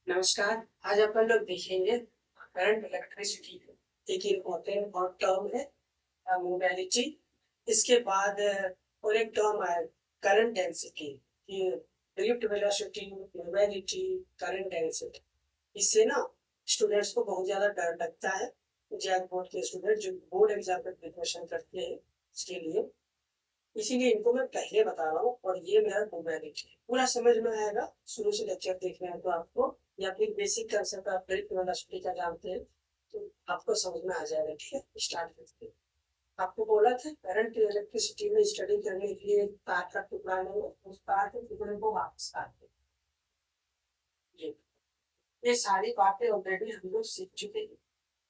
नमस्कार। आज अपन लोग देखेंगे करंट इलेक्ट्रिसिटी एक इम्पोर्टेंट और टर्म है मोबिलिटी। इसके बाद और एक टर्म है करंट डेंसिटी। ये drift velocity, mobility, current density. इससे ना स्टूडेंट्स को बहुत ज्यादा डर लगता है। जैक बोर्ड के स्टूडेंट जो बोर्ड एग्जाम में प्रिपरेशन करते हैं उसके लिए, इसीलिए इनको मैं पहले बता रहा हूँ। और ये मेरा मोबिलिटी है, पूरा समझ में आएगा। शुरू से लेक्चर देखना है तो आपको, या फिर बेसिक कंसेप्ट आप ड्रिफ्ट वेलोसिटी का जानते हैं तो आपको समझ में आ जाएगा। ठीक है, स्टार्ट करते हैं। आपको बोला था करंट इलेक्ट्रिसिटी में स्टडी करने के लिए तार का टुकड़ा लेंगे, उस तार के टुकड़े को वापस काटते हैं। ये सारी बातें ऑलरेडी हम लोग सीख चुके हैं।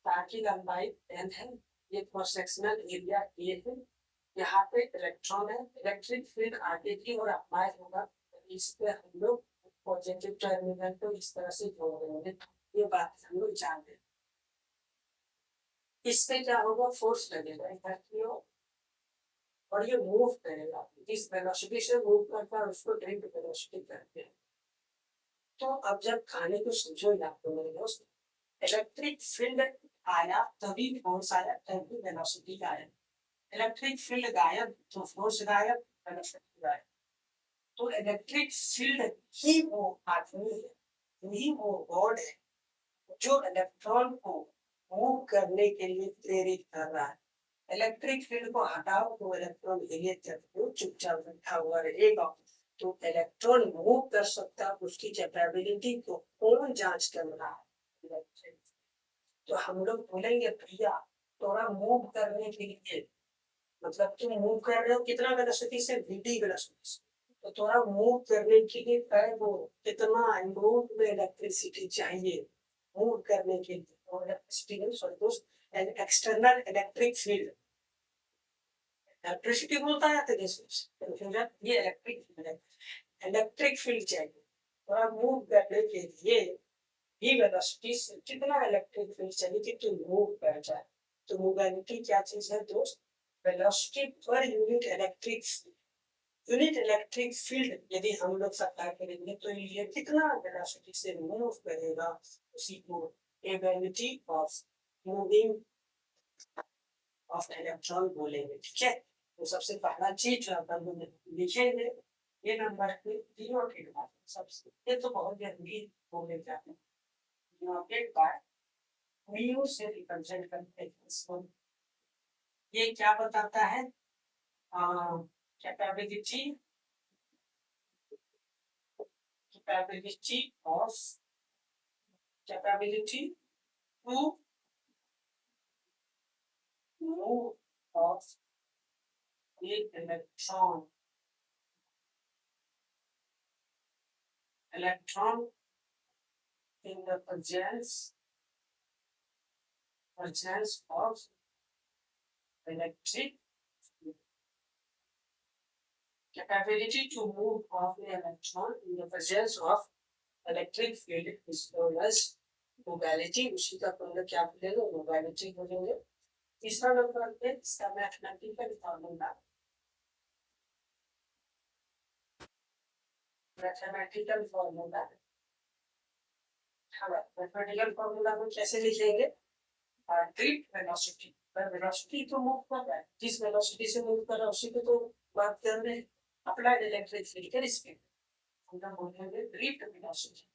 तार की लंबाई n है, ये क्रॉस सेक्शनल एरिया a है, यहाँ पे इलेक्ट्रॉन है, इलेक्ट्रिक फील्ड आगे की ओर अप्लाई होगा। इस पे हम लोग पॉजिटिव टर्मिनल को इस तरह से जोड़ देंगे। ये बात हम लोग जानते हैं। इस पे क्या होगा, फोर्स लगेगा इधर की ओर, और ये मूव करेगा। जिस वेलोसिटी से मूव करता है उसको ड्रिफ्ट वेलोसिटी कहते हैं। तो अब जब खाने को समझो या तो मेरे दोस्त, इलेक्ट्रिक फील्ड आया तभी फोर्स आया, तभी वेलोसिटी आया। इलेक्ट्रिक फील्ड गायब तो फोर्स गायब, वेलोसिटी गायब। तो इलेक्ट्रिक फील्ड ही वो आदमी है, ही वो गॉड है जो इलेक्ट्रॉन को मूव करने के लिए प्रेरित कर रहा है। इलेक्ट्रिक फील्ड को हटाओ तो इलेक्ट्रॉन हिले तक वो चुपचाप बैठा हुआ रहेगा। तो इलेक्ट्रॉन मूव कर सकता है, उसकी कैपेबिलिटी को कौन जांच कर रहा है? तो हम लोग बोलेंगे भैया थोड़ा मूव करने के लिए, मतलब तुम मूव कर रहे हो कितना वेलोसिटी से, वीडी वेलोसिटी से। तो थोड़ा मूव करने के लिए तय वो कितना अमाउंट में इलेक्ट्रिसिटी चाहिए मूव करने के लिए। और इलेक्ट्रिसिटी नहीं, सॉरी दोस्त, an external electric field. Electricity बोलता है तो कंफ्यूजन, ये इलेक्ट्रिक फील्ड है। इलेक्ट्रिक फील्ड चाहिए थोड़ा मूव करने के लिए। ये वेलोसिटी से कितना इलेक्ट्रिक फील्ड चाहिए कि तुम मूव कर जाए। तो मोबिलिटी क्या चीज है दोस्त? Velocity per unit electric, unit electric field यदि हम लोग सप्लाई करेंगे तो ये कितना वेलोसिटी से मूव करेगा, उसी को ability of moving of electron बोलेंगे। ठीक है, तो सबसे पहला चीज जो अपन लोग लिखेंगे, ये नंबर जीरो के बाद सबसे, ये तो बहुत जरूरी बोले जाते हैं। के बाद म्यू से रिप्रेजेंट करते हैं इसको। ये क्या बताता है? Capability, capability of, capability to move of a electron, electron in the presence of electric, capability to move of the electron in the presence of electric field is known as mobility। उसी का अपन लोग क्या बोलेंगे, mobility बोलेंगे। तीसरा number पे इसका mathematical formula, mathematical formula, mathematical formula को कैसे लिखेंगे? ड्रिफ्ट वेलोसिटी, पर वेलोसिटी तो मूव कर रहा है, जिस वेलोसिटी से मूव कर रहा है उसी पे तो बात कर रहे हैं। अप्लाइड इलेक्ट्रिक फील्ड के रिस्पेक्ट हम लोग बोलेंगे ड्रिफ्ट वेलोसिटी।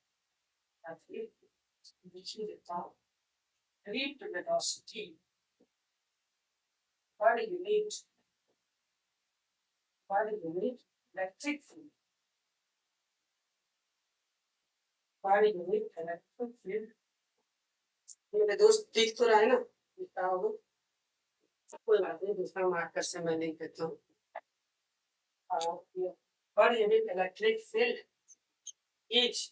लिख देता हूँ, drift velocity per unit, per unit electric field, per unit electric field. मेरे दोस्त दिख तो रहा है ना, दिखता होगा, कोई बात नहीं, दूसरा मार्कर से मैं नहीं करता हूँ। Per unit electric field is,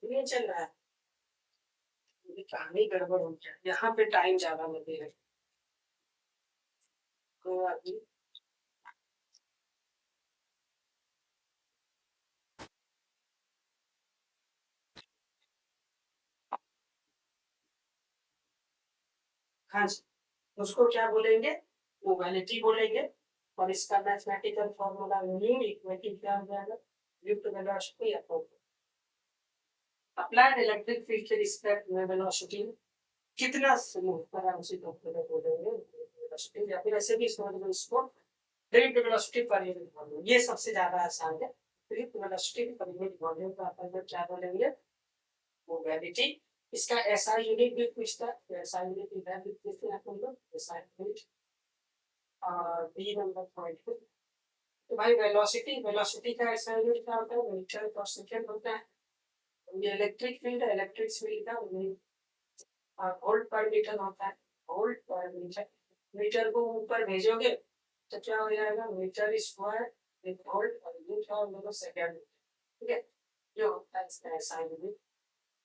ये चल रहा है, कहानी गड़बड़ हो गया, यहाँ पे टाइम ज्यादा लगेगा। कोई बात नहीं। हाँ जी, उसको क्या बोलेंगे? मोबिलिटी बोलेंगे। और इसका mathematical formula mu equal to क्या हो जाएगा, drift velocity upon applied electric field के रिस्पेक्ट में वेलोसिटी कितना स्मूथ पर हम उसी को बोलेंगे वेलोसिटी, या फिर ऐसे भी समझ लो इसको drift velocity per unit volume. ये सबसे ज्यादा आसान है। Drift velocity per unit volume का अपन लोग क्या बोलेंगे, वो ग्रेविटी। इसका एसआई यूनिट भी पूछता है, तो एसआई यूनिट की वैल्यू पूछते हैं अपन लोग, SI unit B number point पे। तो भाई वेलोसिटी, वेलोसिटी का एसआई यूनिट क्या होता है, मीटर पर सेकंड होता है। ये इलेक्ट्रिक फील्ड है, इलेक्ट्रिक फील्ड का वोल्ट पर मीटर होता है, वोल्ट पर मीटर। मीटर को ऊपर भेजोगे तो क्या हो जाएगा, मीटर स्क्वायर वोल्ट और यूनिट और दोनों सेकंड। ठीक है, जो होता है इसका एसआई यूनिट।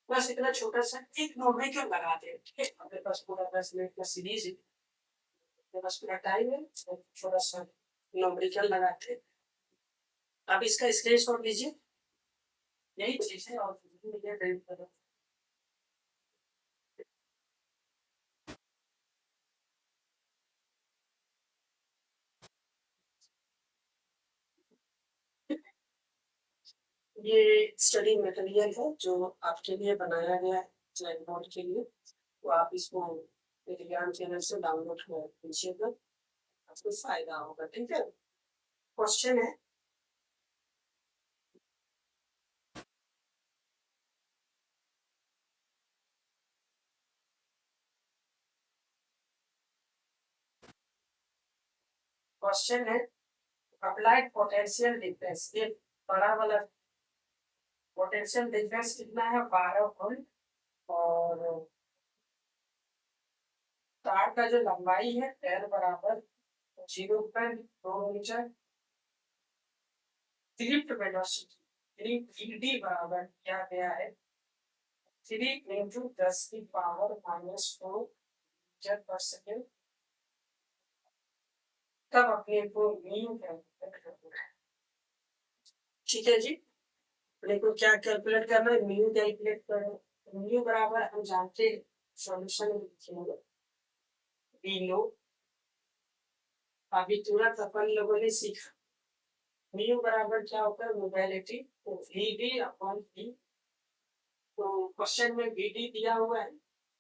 बस इतना छोटा सा एक न्यूमेरिकल लगाते हैं। ठीक है, अपने पास पूरा 10 मिनट का सीरीज है, अपने पास पूरा टाइम है, तो थोड़ा सा न्यूमेरिकल लगाते हैं। आप इसका स्क्रीनशॉट लीजिए, यही चीज है और कुछ नहीं है। ये स्टडी मटेरियल है जो आपके लिए बनाया गया है चैट बोर्ड के लिए, तो आप इसको टेलीग्राम चैनल से डाउनलोड कर लीजिएगा, आपको फायदा होगा। ठीक है, क्वेश्चन है, क्वेश्चन है अप्लाइड पोटेंशियल डिफरेंस, ये बड़ा वाला पोटेंशियल डिफरेंस कितना है, 12 वोल्ट। और तार का जो लंबाई है एल बराबर 0.2 मीटर। ड्रिफ्ट वेलोसिटी डी बराबर किया गया है 3 × 10⁻⁴मीटर पर सेकेंड। तब अपने को मीन कैलकुलेट करना है। ठीक है जी, अपने को क्या कैलकुलेट करना है, मीन कैलकुलेट करना। मीन बराबर हम जानते हैं, सॉल्यूशन में लिखेंगे वी लो। अभी तुरंत अपन लोगों ने सीखा म्यू बराबर क्या होता है, मोबिलिटी, तो वी डी अपॉन वी। तो क्वेश्चन में वी डी दिया हुआ है,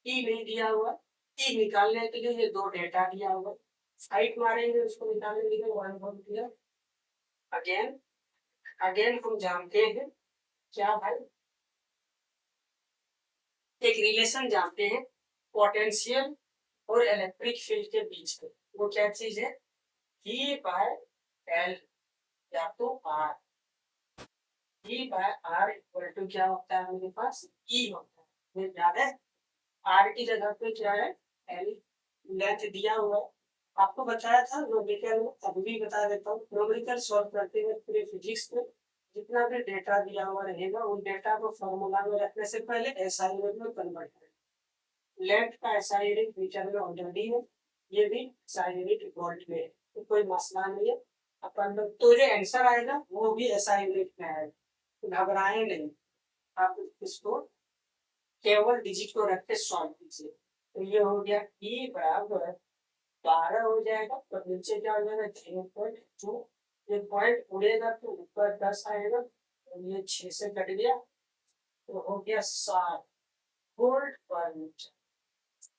ई नहीं दिया हुआ। ई निकालने के लिए ये दो डेटा दिया हुआ है, हाइट मारेंगे उसको निकालने के लिए 1 वोल्ट दिया। अगेन अगेन हम जानते हैं क्या भाई, एक रिलेशन जानते हैं पोटेंशियल और इलेक्ट्रिक फील्ड के बीच में। वो क्या चीज है, ई बाय एल या तो R. E by R equal to क्या होता है, मेरे पास ई होता है, मुझे याद है। आर की जगह पे क्या है, एल लेंथ दिया हुआ है। आपको बताया था न्यूमेरिकल में, अभी भी बता देता हूँ। न्यूमेरिकल सॉल्व करते हुए पूरे फिजिक्स में जितना भी डेटा दिया हुआ रहेगा उन डेटा को फॉर्मूला में रखने से पहले एसआई यूनिट में कन्वर्ट करें। लेंथ का एसआई यूनिट मीटर में ऑलरेडी है, ये भी एसआई यूनिट वोल्ट में है, तो कोई मसला नहीं है। अपन लोग तो जो आंसर आएगा वो भी एसआई यूनिट में आएगा, घबराए नहीं। आप इसको केवल डिजिट को रख के सॉल्व कीजिए। तो ये हो गया ई बराबर 12 हो जाएगा, तो नीचे क्या हो जाएगा 0.2। ये पॉइंट उड़ेगा तो ऊपर 10 आएगा, तो ये 6 से कट गया, तो हो गया 7 वोल्ट पर मीटर।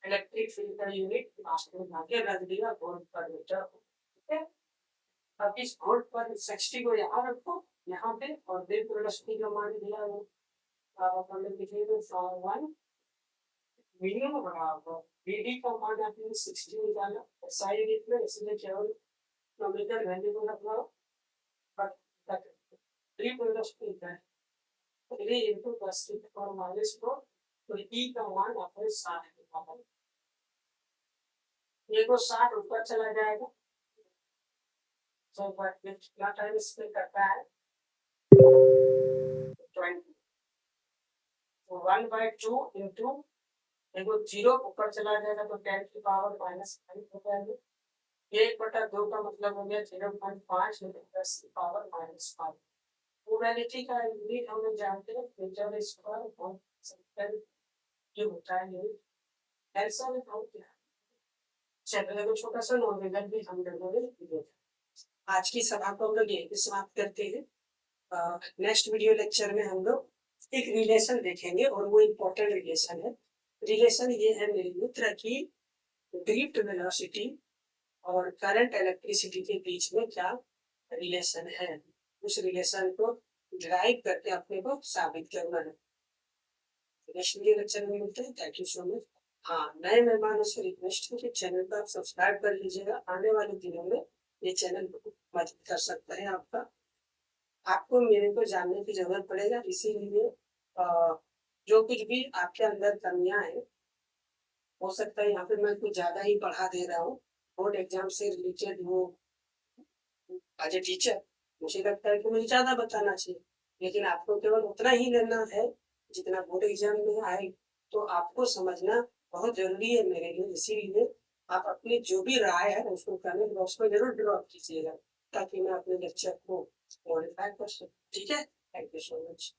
इलेक्ट्रिक फील्ड का यूनिट मास्टर बना के रख दिया वोल्ट पर मीटर। ठीक है, अब इस वोल्ट पर 60 को यहाँ रखो यहाँ पे, और बिल्कुल वेलोसिटी का मान दिया है। अब अपन लोग लिखेंगे फॉर्म 1 मिनिमम बराबर वीडी का मान आपने 60 निकाला एसआई यूनिट में, इसलिए केवल नॉमिनल वैल्यू को रखना, बट 3 वेलोसिटी है 3 × 10⁻⁴, तो ई का मान आपने 60 निकाला। ये को 60 ऊपर चला जाएगा, तो कितना टाइम स्पेंड करता है 20, तो 1/2 इंटू देखो 0 ऊपर चला जाएगा तो 10⁻⁻5 हो जाएगा। 1/2 का मतलब हो गया 0.5 × 10⁻⁵। प्रोबेबिलिटी का यूनिट हम लोग जानते हैं मीटर स्क्वायर और सेकंड जो होता है यूनिट। ऐसा में हम क्या चलो देखो छोटा सा नॉमिनल भी हम लोगों ने लिया। आज की सभा को हम लोग यहीं पे समाप्त करते हैं। नेक्स्ट वीडियो लेक्चर में हम लोग एक रिलेशन देखेंगे और वो इम्पोर्टेंट रिलेशन है। रिलेशन ये है मेरे मित्र की ड्रिफ्ट वेलोसिटी और करंट इलेक्ट्रिसिटी के बीच में क्या रिलेशन है, उस रिलेशन को ड्राइव करके अपने को साबित करना है। नेक्स्ट वीडियो लेक्चर में मिलते हैं। Thank you so much. हाँ, नए मेहमानों से रिक्वेस्ट है कि चैनल को आप सब्सक्राइब कर लीजिएगा। आने वाले दिनों में ये चैनल मदद कर सकता है आपका। आपको मेरे को जानने की जरूरत पड़ेगा, इसीलिए जो कुछ भी आपके अंदर कमियां हैं, हो सकता है यहाँ पे मैं कुछ ज्यादा ही पढ़ा दे रहा हूँ। बोर्ड एग्जाम से रिलेटेड वो एज ए टीचर मुझे लगता है कि मुझे ज्यादा बताना चाहिए, लेकिन आपको केवल उतना ही लेना है जितना बोर्ड एग्जाम में आए। तो आपको समझना बहुत जरूरी है मेरे लिए, इसीलिए आप अपनी जो भी राय है उसको कमेंट बॉक्स में जरूर ड्रॉप कीजिएगा, ताकि मैं अपने लेक्चर को मॉडिफाई कर सकूँ। ठीक है, थैंक यू सो मच।